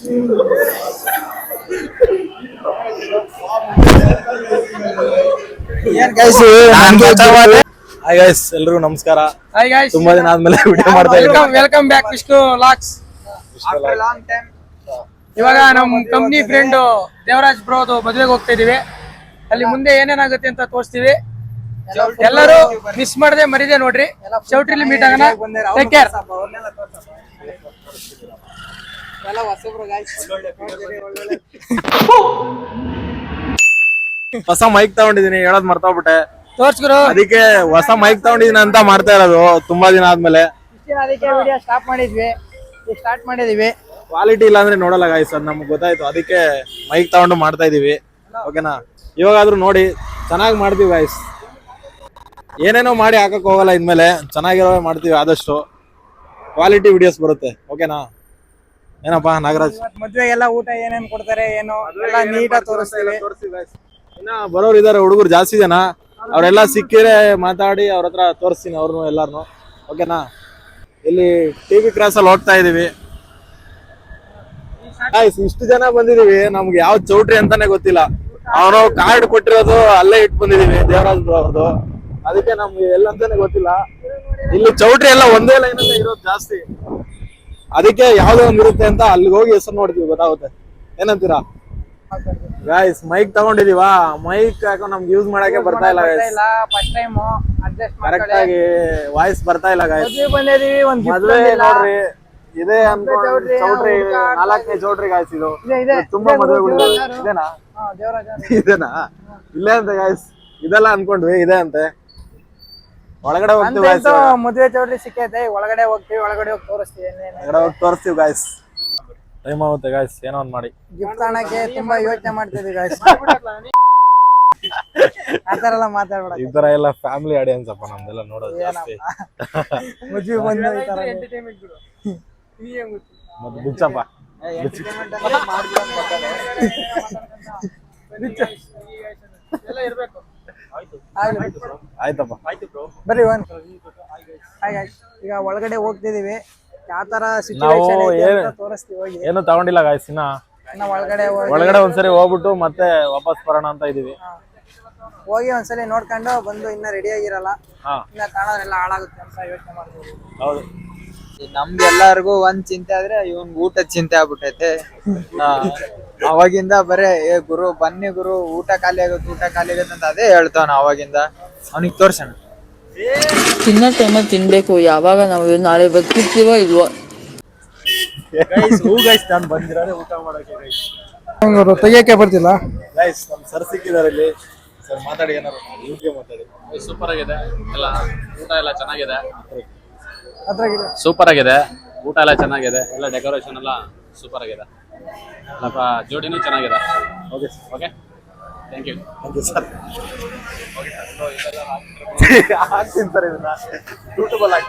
Hi guys, ಎಲ್ರಿಗೂ ನಮಸ್ಕಾರ. ತುಂಬಾ ದಿನ ಆದ್ಮೇಲೆ ವಿಡಿಯೋ ಮಾಡ್ತಾ ಇದ್ದೀವಿ. ವೆಲ್ಕಮ್ ಬ್ಯಾಕ್ ವಿಷ್ಣು ಲಾಕ್ಸ್. ಇವಾಗ ನಮ್ ಕಂಪ್ನಿ ಫ್ರೆಂಡ್ ದೇವರಾಜ್ ಬ್ರೋದು ಮದುವೆಗೆ ಹೋಗ್ತಾ ಇದೀವಿ. ಅಲ್ಲಿ ಮುಂದೆ ಏನೇನಾಗುತ್ತೆ ಅಂತ ತೋರಿಸ್ತೀವಿ. ಎಲ್ಲರೂ ಮಿಸ್ ಮಾಡದೆ ಮರಿದೆ ನೋಡ್ರಿ. ಚೌಟ್ರಿಲಿ ಮೀಟ್ ಆಗೋಣ. Take care. ಹೊಸ ಮೈಕ್ ತಗೊಂಡಿದೀನಿ, ಹೇಳೋದ್ ಮರ್ತೋಗ್ಬಿಟ್ಟೆ. ತೋರ್ಸ್ಗುರು. ಅದಕ್ಕೆ ಹೊಸ ಮೈಕ್ ತಗೊಂಡಿದೀನಿ ಅಂತ ಮಾಡ್ತಾ ಇರೋದು ತುಂಬಾ ದಿನ ಆದ್ಮೇಲೆ. ಅದಕ್ಕೆ ವಿಡಿಯೋ ಸ್ಟಾರ್ಟ್ ಮಾಡಿದೀವಿ. ಕ್ವಾಲಿಟಿ ಇಲ್ಲ ಅಂದ್ರೆ ನೋಡಲ್ಲ ಗಾಯ್ಸ್, ಅದ್ ನಮ್ಗೆ ಗೊತ್ತಾಯ್ತು. ಅದಕ್ಕೆ ಮೈಕ್ ತಗೊಂಡು ಮಾಡ್ತಾ ಇದೀವಿ. ಓಕೆನಾ? ಇವಾಗಾದ್ರೂ ನೋಡಿ, ಚೆನ್ನಾಗಿ ಮಾಡ್ತೀವಿ ಗಾಯ್ಸ್. ಏನೇನೋ ಮಾಡಿ ಹಾಕಕ್ ಹೋಗಲ್ಲ ಇನ್ಮೇಲೆ, ಚೆನ್ನಾಗಿರೋ ಮಾಡ್ತೀವಿ. ಆದಷ್ಟು ಕ್ವಾಲಿಟಿ ವಿಡಿಯೋಸ್ ಬರುತ್ತೆ. ಓಕೆನಾ? ಏನಪ್ಪಾ ನಾಗರಾಜ್? ಮದ್ವೆಗೆಲ್ಲ ಊಟ ಏನೇನ್ ಕೊಡ್ತಾರೆ ಏನೋ ಎಲ್ಲ ನೀಟಾಗಿ ತೋರಿಸ್ತೀವಿ. ಇನ್ನ ಬರೋರು ಇದಾರೆ, ಹುಡುಗರು ಜಾಸ್ತಿ ಜನ. ಅವರೆಲ್ಲ ಸಿಕ್ಕಿದ್ರೆ ಮಾತಾಡಿ ಅವ್ರ ಹತ್ರ ತೋರಿಸ್ತೀನಿ ಅವ್ರನ್ನು ಎಲ್ಲಾರ್ನು. ಓಕೆನಾ? ಇಲ್ಲಿ ಟಿವಿ ಕ್ರಾಸ್ ಅಲ್ಲಿ ಹೋಗ್ತಾ ಇದೀವಿ. ಇಷ್ಟು ಜನ ಬಂದಿದೀವಿ, ನಮ್ಗೆ ಯಾವ ಚೌಟ್ರಿ ಅಂತಾನೆ ಗೊತ್ತಿಲ್ಲ. ಅವನು ಕಾರ್ಡ್ ಕೊಟ್ಟಿರೋದು ಅಲ್ಲೇ ಇಟ್ಟು ಬಂದಿದೀವಿ, ದೇವರಾಜ್ ಅವ್ರದ್ದು. ಅದಕ್ಕೆ ನಮ್ಗೆ ಎಲ್ಲಂತಾನೆ ಗೊತ್ತಿಲ್ಲ. ಇಲ್ಲಿ ಚೌಟ್ರಿ ಎಲ್ಲ ಒಂದೇ ಲೈನ್ ಅಲ್ಲೇ ಇರೋದು ಜಾಸ್ತಿ. ಅದಕ್ಕೆ ಯಾವ್ದೋ ಒಂದ್ ಇರುತ್ತೆ ಅಂತ ಅಲ್ಲಿಗೆ ಹೋಗಿ ಹೆಸರು ನೋಡ್ತೀವಿ, ಗೊತ್ತಾಗುತ್ತೆ. ಏನಂತೀರಾ ಗಾಯ್ಸ್? ಮೈಕ್ ತಗೊಂಡಿದೀವಾ, ಮೈಕ್ ಯಾಕೋ ನಮ್ಗೆ ಯೂಸ್ ಮಾಡಕ್ಕೆ ಬರ್ತಾ ಇಲ್ಲ ಕರೆಕ್ಟ್ ಆಗಿ. ವಾಯ್ಸ್ ಬರ್ತಾ ಇಲ್ಲ ಗಾಯ್ಸ್. ಮದ್ವೆ ನೋಡ್ರಿ, ಇದೇ ಅನ್ಕೊಂಡು ಚೌಟ್ರಿ, 4ನೇ ಚೌಟ್ರಿ ಗಾಯ್ಸ್. ಇದು ತುಂಬಾ ಮದ್ವೆಗಳು ಇದೇನಾ? ಇಲ್ಲೇ ಅಂತ ಗಾಯ್ಸ್. ಇದೆಲ್ಲ ಅನ್ಕೊಂಡ್ವಿ ಇದೆ ಅಂತೆ. ಒಳಗಡೆ ಹೋಗ್ತೀವಿ ಗಾಯ್ಸ್. ಮದ್ವೆ ಚೌಟ್ರಿ ಸಿಕ್ಕೈತೆ, ಒಳಗಡೆ ಹೋಗ್ತೀವಿ. ಒಳಗಡೆ ಹೋಗಿ ತೋರಿಸ್ತೀವಿ. ಒಳಗಡೆ ಹೋಗಿ ತೋರಿಸ್ತೀವಿ ಗಾಯ್ಸ್. ಟೈಮ್ ಆಗುತ್ತೆ ಗಾಯ್ಸ್, ಏನೋ ಒಂದ್ ಮಾಡಿ. ಗಿಫ್ಟ್ ತಗೊಳಕ್ಕೆ ತುಂಬಾ ಯೋಚನೆ ಮಾಡ್ತಿದ್ವಿ ಗಾಯ್ಸ್. ಆತರ ಎಲ್ಲ ಮಾತಾಡ್ಬೇಡ. ಈ ತರ ಎಲ್ಲ ಫ್ಯಾಮಿಲಿ ಆಡಿಯನ್ಸ್ ಅಪ್ಪ ನಮ್ದೆಲ್ಲ ನೋಡೋದು ಜಾಸ್ತಿ. ಮದ್ವೆ ಬಂದು ಈ ತರ ಮತ್ತೆ ಬಿಚ್ಚಪ್ಪ. ಆಯ್ತಪ್ಪ, ಬರ್ರಿ. ಈಗ ಒಳಗಡೆ ಹೋಗ್ತಿದೀವಿ. ಯಾವ ತರ ಸಿಚುವೇಶನ್ ಇದೆ ಅಂತ ತೋರಿಸ್ತೀವಿ. ಹೋಗಿ ಏನು ತಗೊಂಡಿಲ್ಲ ಗಾಯ್ಸ್. ಇನ್ನ ಒಳಗಡೆ ಒಂದ್ಸರಿ ಹೋಗ್ಬಿಟ್ಟು ಮತ್ತೆ ವಾಪಸ್ ಬರೋಣ ಅಂತ ಇದೀವಿ. ಹೋಗಿ ಒಂದ್ಸಲಿ ನೋಡ್ಕೊಂಡು ಬಂದು ಇನ್ನ ರೆಡಿ ಆಗಿರಲ್ಲ, ಇನ್ನ ಕಾಣೋದ್ರೆಲ್ಲ ಹಾಳಾಗುತ್ತೆ ಅಂತ ಯೋಚನೆ ಮಾಡ್ತೀವಿ. ಹೌದು. ನಮ್ಗೆಲ್ಲರಿಗೂ ಒಂದ್ ಚಿಂತೆ ಆದ್ರೆ ಇವನ್ಗೆ ಊಟದ ಚಿಂತೆ ಆಗ್ಬಿಟ್ಟೈತೆ. ಅವಾಗಿಂದ ಬರೇ ಗುರು ಬನ್ನಿ ಗುರು, ಊಟ ಖಾಲಿ ಆಗತ್ತೆ ಅಂತ ಅದೇ ಹೇಳ್ತಾವ. ಅವಾಗಿಂದ ಅವನಿಗೆ ತೋರ್ಸೋಣ. ತಿನ್ನೋ ಟೈಮಲ್ಲಿ ತಿನ್ಬೇಕು. ಯಾವಾಗ ನಾವು ನಾಳೆ ಬದುಕಿರ್ತೀವೋ ಇಲ್ವೋ. ನಾನು ಬಂದಿರೋದೇ ಊಟ ಮಾಡಕ್ಕೆ ಗೈಸ್. ತೆಗಿಯಕ್ಕೆ ಬರ್ತಿಲ್ಲ ಗೈಸ್. ನಮ್ ಸರ್ ಸಿಕ್ಕಿದಾರೆ ಇಲ್ಲಿ. ಸರ್ ಮಾತಾಡಿ, ಏನಾರು ಮಾತಾಡಿ. ಸೂಪರ್ ಆಗಿದೆ ಎಲ್ಲ, ಊಟ ಎಲ್ಲ ಚೆನ್ನಾಗಿದೆ. ಸೂಪರ್ ಆಗಿದೆ, ಊಟ ಎಲ್ಲ ಚೆನ್ನಾಗಿದೆ. ಎಲ್ಲ ಡೆಕೋರೇಷನ್ ಎಲ್ಲ ಸೂಪರ್ ಆಗಿದೆ. ಸ್ವಲ್ಪ ಜೋಡಿನೂ ಚೆನ್ನಾಗಿದೆ. Okay okay, thank you. Thank you sir. ಹಾಕ್ತೀನಿ ಸರ್, ಇದನ್ನ ಯೂಟ್ಯೂಬ್ ಅಲ್ಲಿ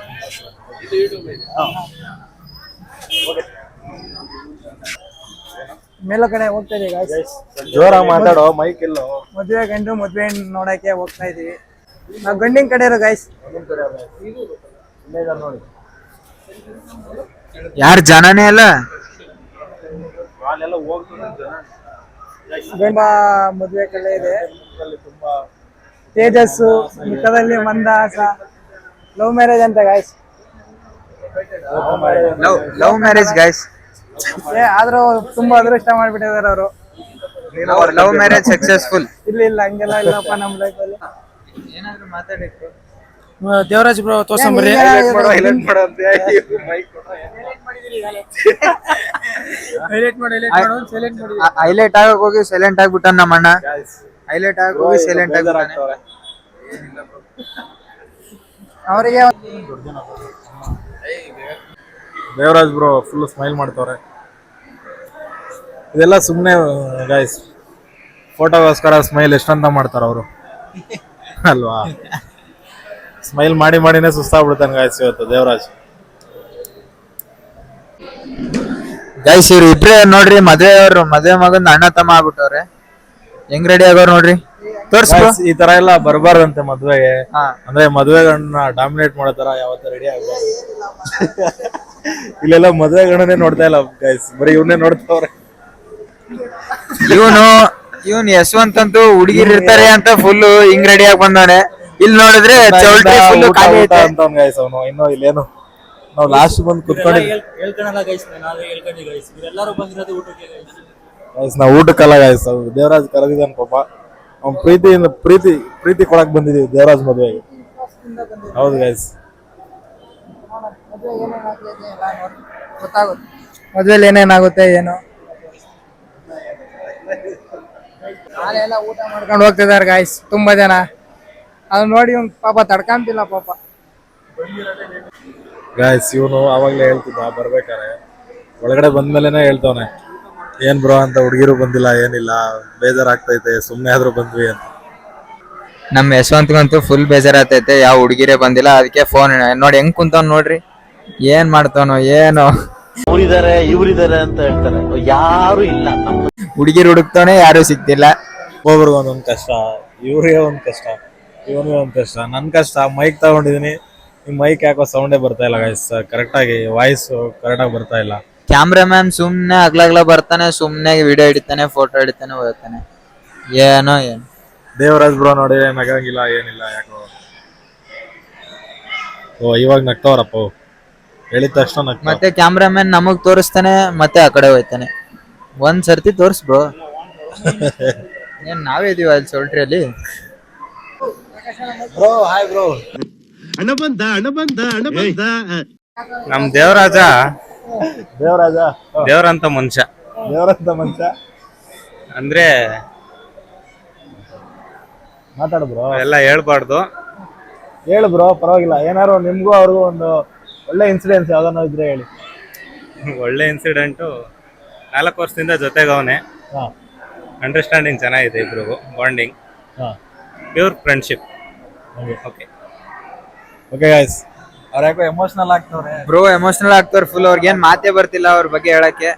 ಮೇಲೋ ಕಡೆ ಹೋಗ್ತಾ ಇದೀವಿ ಗಾಯ್ಸ್. ಜೋರಾಗಿ ಮಾತಾಡೋ, ಮೈಕ್ ಎಲ್ಲೋ. ಮದ್ವೆ ಗಂಡು ಮದ್ವೆ ನೋಡಕ್ಕೆ ಹೋಗ್ತಾ ಇದೀವಿ. ನಾವು ಗಂಡಿನ ಕಡೆ ಇರೋ ಗಾಯ್ಸ್. ನೋಡಿ, ಯಾರು ಜನನೇ ಅಲ್ಲ. ಗಂಡ ಮದ್ವೆ ಕಡೆ ಇದೆ. ತೇಜಸ್ಸು, ಮುಖದಲ್ಲಿ ಮಂದಹಾಸ. ಲವ್ ಮ್ಯಾರೇಜ್ ಅಂತ ಗಾಯ್ಸ್. Love marriage guys. ಆದ್ರೂ ತುಂಬಾ ಅದೃಷ್ಟ ಮಾಡ್ಬಿಟ್ಟಿದಾರೆ ಅವರು. Love marriage successful. ಇಲ್ಲ ಹಂಗೆಲ್ಲ ಇಲ್ಲಪ್ಪ ನಮ್ ಲೈಫ್ ಅಲ್ಲಿ. ಏನಾದ್ರು ಮಾತಾಡಿತ್ತು ದೇವರಾಜ್ ಬ್ರೋ ತೋರ್ಸಂಬರಿ. ಹೈಲೈಟ್ ಆಗಕ್ ಹೋಗಿ ಸೈಲೆಂಟ್ ಆಗ್ಬಿಟ್ಟ ನಮ್ಮ ಅಣ್ಣ. ಹೈಲೈಟ್ ಆಗಕ್ ಹೋಗಿ ಸೈಲೆಂಟ್ ಆಗ್ಬಿಟ್ಟಾನೆ. ಅವರಿಗೆ ದೇವರಾಜ್ ಬ್ರೋ ಫುಲ್ ಸ್ಮೈಲ್ ಮಾಡ್ತವ್ರೆ. ಇದೆಲ್ಲ ಸುಮ್ಮನೆ ಗಾಯ್ಸ್, ಫೋಟೋಗೋಸ್ಕರ ಸ್ಮೈಲ್ ಎಷ್ಟಂತ ಮಾಡ್ತಾರ ಅವರು ಅಲ್ವಾ? ಸ್ಮೈಲ್ ಮಾಡಿ ಮಾಡಿನೇ ಸುಸ್ತಾಗ್ಬಿಡ್ತಾನೆ ಗಾಯ್ಸ್ ಇವತ್ತು ದೇವರಾಜ್. ಗೈಸ್ ಇವ್ರು ಇಬ್ರೇ ನೋಡ್ರಿ, ಮದ್ವೆ ಮಗನ್ ಅಣ್ಣ ತಮ್ಮ ಆಗ್ಬಿಟ್ಟವ್ರೆ. ಹೆಂಗ್ ರೆಡಿ ಆಗೋರ್ ನೋಡ್ರಿ. ತೋರ್ಸ್ಕೊ. Guys, ಈ ತರ ಎಲ್ಲ ಬರಬಾರ್ದಂತೆ ಮದ್ವೆಗೆ. ಹಾ. ಅಂದ್ರೆ ಮದ್ವೆಗಳನ್ನ ಡಾಮಿನೇಟ್ ಮಾಡೋ ತರ ಯಾವತ್ತ ರೆಡಿ ಆಗ್ಬಾರ್ದು. ಇಲ್ಲೆಲ್ಲ ಮದ್ವೆಗಳನ್ನೇ ನೋಡ್ತಾ ಇಲ್ಲ ಗೈಸ್, ಬರೀ ಇವನ್ನೇ ನೋಡ್ತಾವ್ರೆ. ಇವನ್ ಯಶವಂತ್ ಅಂತೂ ಹುಡುಗಿರ್ ಇರ್ತಾರೆ ಅಂತ ಫುಲ್ ಹಿಂಗ್ ರೆಡಿ ಆಗಿ ಬಂದವನೆ. ಇಲ್ಲಿ ನೋಡಿದ್ರೆ ಚೌಲ್ಟ್ರಿ ಫುಲ್ ಖಾಲಿ ಐತೆ ಅಂತ ಗೈಸ್ ಅವನು. ಇನ್ನು ಇಲ್ಲೇನು ನಾವು ಲಾಸ್ಟ್ ಬಂದು ಕುತ್ಕೊಂಡಿದ್ವಿ ಗೈಸ್. ನಾವು ಊಟಕ್ಕಲ್ಲ ಗೈಸ್, ದೇವರಾಜ್ ಕರೆದಿದ್ದಾನೆ ಪಾಪ. ಅವ್ನ್ ಪ್ರೀತಿಯಿಂದ ಪ್ರೀತಿ ಕೊಡಕ್ ಬಂದಿದೀವಿ ದೇವರಾಜ್ ಮದ್ವೆಗೆ. ಹೌದು ಗೈಸ್. ಮದ್ವೆಲಿ ಏನೇನಾಗುತ್ತೆ ಏನು ನಾಳೆಲ್ಲ ಊಟ ಮಾಡ್ಕೊಂಡು ಹೋಗ್ತಿದಾರೆ ಗಾಯ್ಸ್ ತುಂಬಾ ಜನ. ಅದು ನೋಡಿ ಇವ್ನ್ ಪಾಪ ತಡ್ಕಂತಿಲ್ಲ ಪಾಪ. ಗಾಯ್ಸ್ ಇವನು ಅವಾಗ್ಲೇ ಹೇಳ್ತಿದ್ದ ಬರ್ಬೇಕಾರೆ, ಒಳಗಡೆ ಬಂದ್ಮೇಲೆನೆ ಹೇಳ್ತವನೆ ಏನ್ ಬ್ರೋ ಅಂತ, ಹುಡುಗಿರು ಬಂದಿಲ್ಲ ಏನಿಲ್ಲ ಬೇಜಾರಾಗ್ತೈತೆ ಸುಮ್ನೆ ಆದ್ರೂ ಬಂದ್ವಿ ಅಂತ. ನಮ್ ಯಶವಂತ್ಗಂತೂ ಫುಲ್ ಬೇಜಾರಾಗ್ತೈತೆ, ಯಾವ ಹುಡುಗಿರೇ ಬಂದಿಲ್ಲ. ಅದಕ್ಕೆ ಫೋನ್ ನೋಡಿ ಹೆಂಗ್ ಕುಂತವ್ನ ನೋಡ್ರಿ, ಏನ್ ಮಾಡ್ತಾನೋ ಏನೋ. ಇವರಿದ್ದಾರೆ ಅಂತ ಹೇಳ್ತಾರೆ, ಯಾರು ಇಲ್ಲ. ಹುಡುಗಿರು ಹುಡುಕ್ತಾನೆ, ಯಾರು ಸಿಗ್ತಿಲ್ಲ. ಒಬ್ಬೊಬ್ರಿಗೆ ಒಂದೊಂದ್ ಕಷ್ಟ, ಇವ್ರಿಗೆ ಒಂದ್ ಕಷ್ಟ, ಇವನಿಗೆ ಒಂದ್ ಕಷ್ಟ. ನನ್ ಕಷ್ಟ ಮೈಕ್ ತಗೊಂಡಿದೀನಿ, ಈ ಮೈಕ್ ಯಾಕೋ ಸೌಂಡೇ ಬರ್ತಾ ಇಲ್ಲ ಗೈಸ್, ಕರೆಕ್ಟ್ ಆಗಿ ವಾಯ್ಸ್ ಕರೆಕ್ಟ್ ಆಗಿ ಬರ್ತಾ ಇಲ್ಲ. ಕ್ಯಾಮ್ರಾಮ್ಯಾನ್ ಸುಮ್ನೆ ಅಗ್ಲಗ್ಲ ಬರ್ತಾನೆ, ಸುಮ್ನೆ ವಿಡಿಯೋ ಹಿಡಿತಾನೆ, ಫೋಟೋ ಹಿಡಿತಾನೆ, ಹೋಗ್ತಾನೆ. ಏನೋ ಏನು ದೇವರಾಜ್ ಬ್ರೋ ನೋಡಿ ನಗಂಗಿಲ್ಲ ಏನಿಲ್ಲ ಯಾಕೋ. ಓ ಇವಾಗ ನಗ್ತವ್ರಪ್ಪ, ಹೇಳಿದ ತಕ್ಷಣ ನಗ್ತಾವ. ಮತ್ತೆ ಕ್ಯಾಮ್ರಾಮ್ಯಾನ್ ನಮಗ್ ತೋರಿಸ್ತಾನೆ, ಮತ್ತೆ ಆ ಕಡೆ ಹೋಗ್ತಾನೆ. ಒಂದ್ ಸರ್ತಿ ತೋರ್ಸ್ ಬ್ರೋ. ಏನ್ ನಾವೇ ಇದೀವ ಅಲ್ಲಿ ಚೌಲ್ಟ್ರಿಯಲ್ಲಿ. Bro hi bro. ಹಣ ಬಂದ ನಮ್ ದೇವರಾಜ ದೇವರಾಜ ದೇವ್ರಂತ ಮನುಷ್ಯ. ದೇವರಂತ ಮನುಷ್ಯ ಅಂದ್ರೆ ಮಾತಾಡು ಬ್ರೋ. ಎಲ್ಲ ಹೇಳ್ಬಾರ್ದು. ಹೇಳು ಬ್ರೋ, ಪರವಾಗಿಲ್ಲ. ಏನಾರು ನಿಮ್ಗೂ ಅವ್ರಿಗೂ ಒಂದು ಒಳ್ಳೆ ಇನ್ಸಿಡೆನ್ಸ್ ಯಾವ್ದಾನ ಇದ್ರೆ ಹೇಳಿ. ಒಳ್ಳೆ ಇನ್ಸಿಡೆಂಟು, 4 ವರ್ಷದಿಂದ ಜೊತೆಗವನೆ. ಹಾ ಅಂಡರ್ಸ್ಟ್ಯಾಂಡಿಂಗ್ ಚೆನ್ನಾಗಿದೆ ಇಬ್ರಿಗೂ, ಬಾಂಡಿಂಗ್, ಹಾ pure friendship. Okay okay guys, ಅವ್ರ ಯಾಕೋ ಎಮೋಷನಲ್ ಆಗ್ತವ್ರೆ. ಬ್ರೋ ಎಮೋಷನಲ್ ಆಗ್ತಾರ ಫುಲ್. ಅವ್ರಿಗೆ ಏನ್ ಮಾತೇ ಬರ್ತಿಲ್ಲ ಅವ್ರ ಬಗ್ಗೆ ಹೇಳಕ್ಕೆ.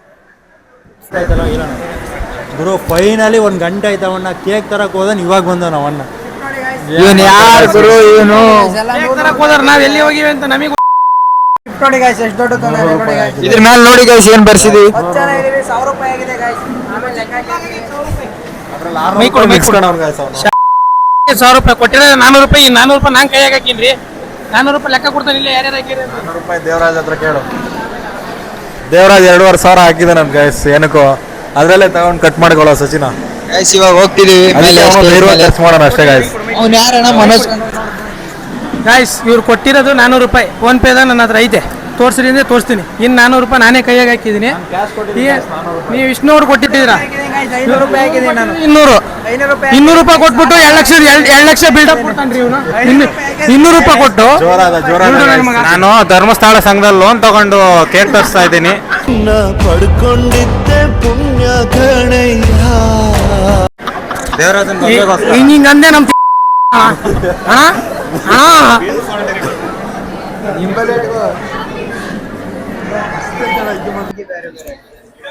ಗುರು ಫೈನಲಿ 1 ಗಂಟೆ ಆಯ್ತವಣ್ಣ. ಕೇಕ್ ತರಕ್ ಹೋದನ್ ಇವಾಗ ಬಂದವ ಅವನ್ನ. ಇವನ್ ಯಾರು ಗುರು ಇವನು? ಹೋದ್ರ ನಾವ್ ಎಲ್ಲಿ ಹೋಗಿವಿ ಅಂತ ನಮಗೆ ನೋಡಿ ಗಾಯ್ಸ್, ಎಷ್ಟು ದೊಡ್ಡ ತೊಂದರೆ ನೋಡಿ ಗಾಯ್ಸ್. ಇದ್ರ ಮೇಲೆ ನೋಡಿ ಗೈಸ್ ಏನ್ ಬರ್ಸಿದೀವಿ. 1000 ರೂಪಾಯಿ ಆಗಿದೆ ಗಾಯ್ಸ್. ಆಮೇಲೆ ಲೆಕ್ಕ ಹಾಕಿದೀವಿ. ಮೈಕ್ ಕೊಡು, ಮೈಕ್ ಕೊಡು ಅವ್ನು ಗೈಸ್. 1000 ರೂಪಾಯಿ ಕೊಟ್ಟಿದ್ರೆ 400 ರೂಪಾಯಿ, 400 ರೂಪಾಯಿ ನಾನ್ ಕೈಯಾಗ ಹಾಕಿನ್ರಿ. 400 ರೂಪಾಯಿ ಲೆಕ್ಕ ಕೊಡ್ತಾನೆ. ಇಲ್ಲ ಯಾರ್ಯಾರು ಹಾಕಿರಿ 400 ರೂಪಾಯಿ ದೇವರಾಜ್ ಹತ್ರ ಕೇಳು. ದೇವರಾಜ್ 2,500 ಹಾಕಿದೆ ನನ್ ಗೈಸ್ ಏನಕ್ಕೋ, ಅದ್ರಲ್ಲೇ ತಗೊಂಡ್ ಕಟ್ ಮಾಡ್ಕೊಳ್ಳೋ ಸಚಿನ. ಗೈಸ್ ಇವಾಗ ಹೋಗ್ತಿದೀವಿ. ಖರ್ಚು ಮಾಡೋಣ ಅಷ್ಟೇ ಗೈಸ್. ಅವ್ನು ಯಾರಣ್ಣ? ಮನೋಜ್. ಗಾಯ್ಸ್ ಇವ್ರು ಕೊಟ್ಟಿರೋದು 400 ರೂಪಾಯಿ ಫೋನ್ ಪೇದ ನನ್ನ ಹತ್ರ ಐತೆ. ತೋರ್ಸ್ರಿ ಅಂದ್ರೆ ತೋರಿಸ್ತೀನಿ. ಇನ್ನು 400 ರೂಪಾಯಿ ನಾನೇ ಕೈಯಾಗ ಹಾಕಿದ್ದೀನಿ. ನೀವು ವಿಷ್ಣು ಅವ್ರು ಕೊಟ್ಟಿದ್ದೀರಾ 200 ರೂಪಾಯಿ ಕೊಟ್ಬಿಟ್ಟು 2 ಲಕ್ಷ ಬಿಲ್ಡಪ್ ಕೊಡ್ತಾನ್ರಿ ಇವನು. 200 ರೂಪಾಯಿ ಕೊಟ್ಟು ನಾನು ಧರ್ಮಸ್ಥಳ ಸಂಘದಲ್ಲಿ ಲೋನ್ ತಗೊಂಡು ಕೇಕ್ ತರಿಸ್ತಾ ಇದ್ದೀನಿ. ಪಡ್ಕೊಂಡಿದ್ದೆ ಪುಣ್ಯ ಗಣಯ್ಯ. ದೇವರಾಜನ್ ಹಿಂಗ ಅಂದೆ ನಮ್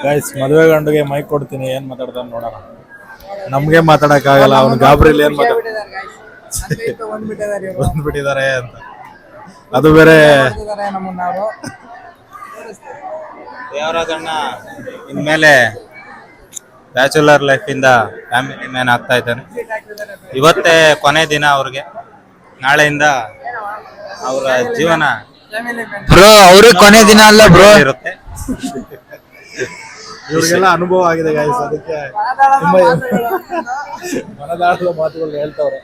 ಗೈಸ್ ಮದುವೆ ಗಂಡುಗೆ ಮೈಕ್ ಕೊಡ್ತೀನಿ, ಏನ್ ಮಾತಾಡ್ತಾನೆ ನೋಡೋಣ. ನಮ್ಗೆ ಮಾತಾಡಕ್ ಆಗಲ್ಲ, ಅವ್ನು ಗಾಬರಿಲಿ ಏನ್ ಬಂದ್ಬಿಟ್ಟಿದ್ದಾರೆ ಅಂತ. ಅದು ಬೇರೆ ದೇವರಾಜಣ್ಣ ಇನ್ಮೇಲೆ ಬ್ಯಾಚುಲರ್ ಲೈಫ್ ಇಂದ ಫ್ಯಾಮಿಲಿ ಮ್ಯಾನ್ ಆಗ್ತಾ ಇದ್ದಾನೆ. ಇವತ್ತೇ ಕೊನೆ ದಿನ ಅವ್ರಿಗೆ, ನಾಳೆಯಿಂದ ಅವರ ಜೀವನ ಬ್ರೋ ಅವ್ರಿಗೆ ಕೊನೆ ದಿನ ಅಲ್ಲ ಬ್ರೋ ಇರುತ್ತೆ. ಇವ್ರಿಗೆಲ್ಲ ಅನುಭವ ಆಗಿದೆ ಗೈಸ್, ಅದಕ್ಕೆ ತುಂಬಾ ಮನದಾಳದ ಮಾತುಗಳು ಹೇಳ್ತವ್ರೆ.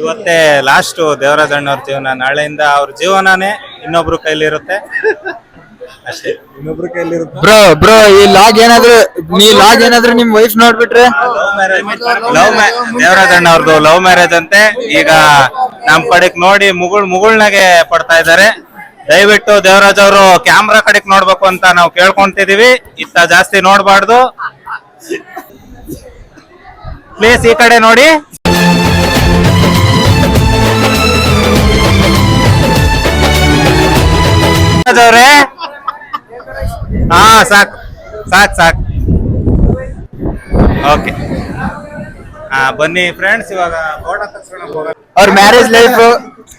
ಇವತ್ತೇ ಲಾಸ್ಟ್ ದೇವರಾಜಣ್ಣವ್ರ ಜೀವನ, ನಾಳೆಯಿಂದ ಅವ್ರ ಜೀವನನೇ ಇನ್ನೊಬ್ರು ಕೈಲಿರುತ್ತೆ ಅಷ್ಟೇ. ಇನ್ನೊಬ್ರ ಕೈಲಿರುತ್ತೆ. ಬ್ರೋ ಈ ಲಾಗ್ ಏನಾದ್ರು ನಿಮ್ ವೈಫ್ ನೋಡ್ಬಿಟ್ರೆ ದೇವರಾಜಣ್ಣ ಅವ್ರದ್ದು ಲವ್ ಮ್ಯಾರೇಜ್ ಅಂತೆ. ಈಗ ನಮ್ ಕಡೆಗ್ ನೋಡಿ ಮುಗುಳ್ನಾಗೆ ಪಡ್ತಾ ಇದ್ದಾರೆ. ದಯವಿಟ್ಟು ದೇವರಾಜ್ ಅವರು ಕ್ಯಾಮ್ರಾ ಕಡೆಗ್ ನೋಡ್ಬೇಕು ಅಂತ ನಾವು ಕೇಳ್ಕೊಂತಿದೀವಿ. ಇತ್ತ ಜಾಸ್ತಿ ನೋಡ್ಬಾರ್ದು ಪ್ಲೀಸ್, ಈ ಕಡೆ ನೋಡಿ. ಅವ್ರೆ ಹಾ ಸಾಕು. ಓಕೆ ಬನ್ನಿ ಫ್ರೆಂಡ್ಸ್, ಇವಾಗ ಫೋಟೋ ತಗ್ಸ್ಕೊಳಕ್ ಹೋಗೋಣ. ಅವ್ರ ಮ್ಯಾರೇಜ್ ಲೈಫ್,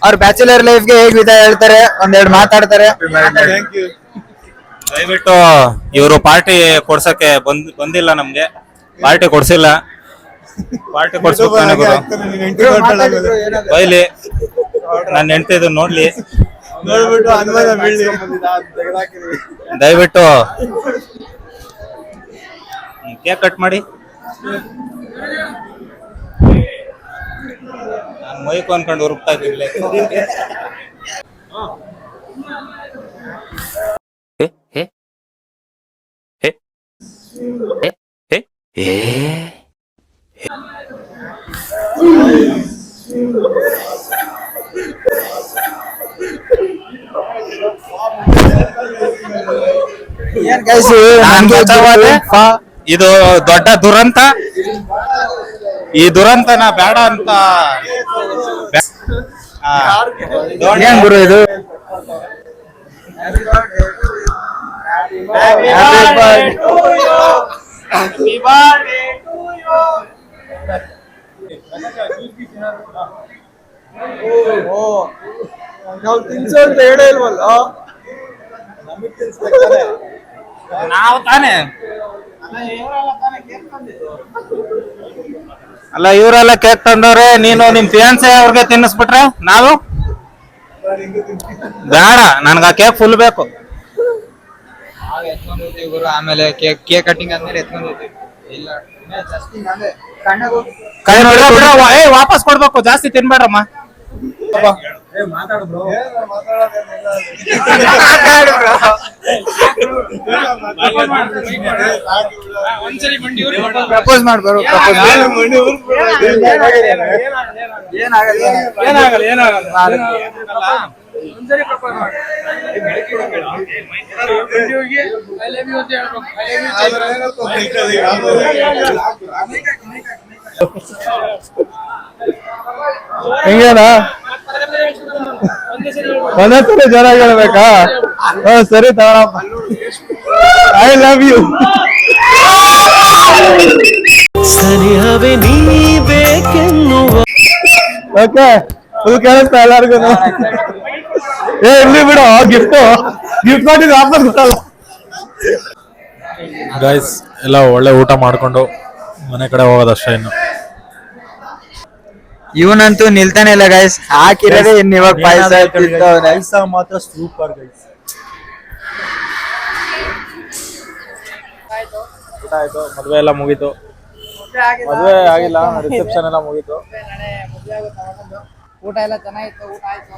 ಅವ್ರ ಬ್ಯಾಚುಲರ್ ಲೈಫ್ ಗೆ ಹೇಗ್ ವಿದಾಯ ಹೇಳ್ತಾರೆ, ಒಂದೆರಡು ಮಾತಾಡ್ತಾರೆ. ದಯವಿಟ್ಟು ಇವರು ಪಾರ್ಟಿ ಕೊಡ್ಸಕ್ಕೆ ಬಂದಿಲ್ಲ, ನಮ್ಗೆ ಪಾರ್ಟಿ ಕೊಡ್ಸಿಲ್ಲ. ಪಾರ್ಟಿ ಕೊಡ್ಸ್ಬೇಕು ಬೈಲಿ, ನನ್ನ ಹೆಂಡತಿ ಇದನ್ನ ನೋಡ್ಲಿ. ದಯವಿಟ್ಟು ಕೇಕ್ ಕಟ್ ಮಾಡಿ. ನಾನು ಮೈಕ್ ಅನ್ಕೊಂಡು ಹುರುಕ್ತಾ ಇದ್ದೀನಿ. ಏನ್ guys, ನಾನ್ ಬಚಾವಾದೆ. ಇದು ದೊಡ್ಡ ದುರಂತ. ಈ ದುರಂತನ ಬೇಡ ಅಂತ ಏನ್ ಗುರು ಇದು? ನಾವು ತಿನ್ಸೋ ಅಂತ ಹೇಳೇ ಇಲ್ವಲ್ಲ. ನಾವು ತಾನೇ ಅಲ್ಲ, ಇವರೆಲ್ಲ ಕೇಕ್ ತಂದವ್ರೆ. ನೀನು ನಿಮ್ ಫಿಯಾನ್ಸೆ ಅವ್ರಿಗೆ ತಿನ್ನಿಸ್ಬಿಟ್ರೆ ನಾವು ಬೇಡ, ನನ್ಗ ಆ ಕೇಕ್ ಫುಲ್ ಬೇಕು. ಗುರು ಆಮೇಲೆ ಕೇಕ್ ಕಟಿಂಗ್ ಆದ್ಮೇಲೆ ಎತ್ಕೊಂಡಿದ್ವಿ. ಇಲ್ಲ ಕೈ ನೋಡಿ ವಾಪಸ್ ಕೊಡ್ಬೇಕು, ಜಾಸ್ತಿ ತಿನ್ಬೇಡ್ರಮ್ಮ. ಪ್ರಪೋಸ್ ಮಾಡ್ಬಾರು. ಹೆಂಗೇನಾ ಒಂದೊಂದ್ಸರಿ ಜೋರಾಗಿ ಹೇಳ್ಬೇಕಾ? ಸರಿ ತಗೊಳಪ್ಪ. I love you. ಸನಿಹವೇ ನೀ ಬೇಕೆನ್ನುವ ಓಕೆ, ಫುಲ್ ಕೇಳಿಸ್ತಾ ಎಲ್ಲಾರ್ಗು? ಇಲ್ಲಿ ಬಿಡು, ಗಿಫ್ಟ್ ಕೊಟ್ಟಿದ್ದು ವಾಪಸ್ ಗೊತ್ತಲ್ಲ. ಗೈಸ್ ಎಲ್ಲ ಒಳ್ಳೆ ಊಟ ಮಾಡ್ಕೊಂಡು ಮನೆ ಕಡೆ ಹೋಗೋದಷ್ಟೇ. ಇನ್ನು ಇವನಂತೂ ನಿಲ್ತಾನೆ ಇಲ್ಲ ಗೈಸ್. ಹಾಕಿರೋದೇ ಇನ್ ಇವಾಗ ಪಾಯಸ ಮಾತ್ರ ಸೂಪರ್ ಗೈಸ್. ಊಟ ಆಯ್ತು, ಮದ್ವೆ ಎಲ್ಲ ಮುಗೀತು. ಮದ್ವೆ ಆಗಿಲ್ಲ, ರಿಸೆಪ್ಷನ್ ಎಲ್ಲ ಮುಗೀತು. ಊಟ ಎಲ್ಲ ಚೆನ್ನಾಗಿತ್ತು. ಊಟ ಆಯ್ತು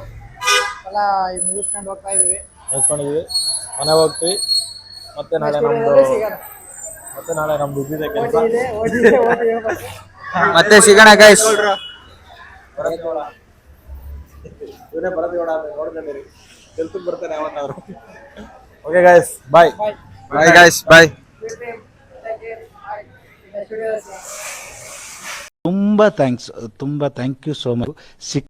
ಎಲ್ಲ ಮುಗಿಸ್ಕೊಂಡು ಹೋಗ್ತಾ ಇದೀವಿ. ಮುಗಿಸ್ಕೊಂಡಿದ್ವಿ, ಮನೆಗೆ ಹೋಗ್ತೀವಿ. ಮತ್ತೆ ನಾಳೆ ನಮ್ದು ಇದ್ದಿದೆ ಕೆಲಸ. ಮತ್ತೆ ಸಿಗೋಣ ಗೈಸ್. ಇವರೇ ಬರದೇವಡ ನೋಡ್ಕೊಂಡಿರಿ, ಕೆಲ್ಸಕ್ಕೆ ಬರ್ತಾರೆ ಯಾವತ್ತಾದ್ರು. ಓಕೆ ಗೈಸ್, ಬಾಯ್. ಬಾಯ್ ಗೈಸ್, ಬಾಯ್. ತುಂಬಾ ಥ್ಯಾಂಕ್ಸ್, ತುಂಬಾ ಥ್ಯಾಂಕ್ ಯು ಸೋ ಮಚ್.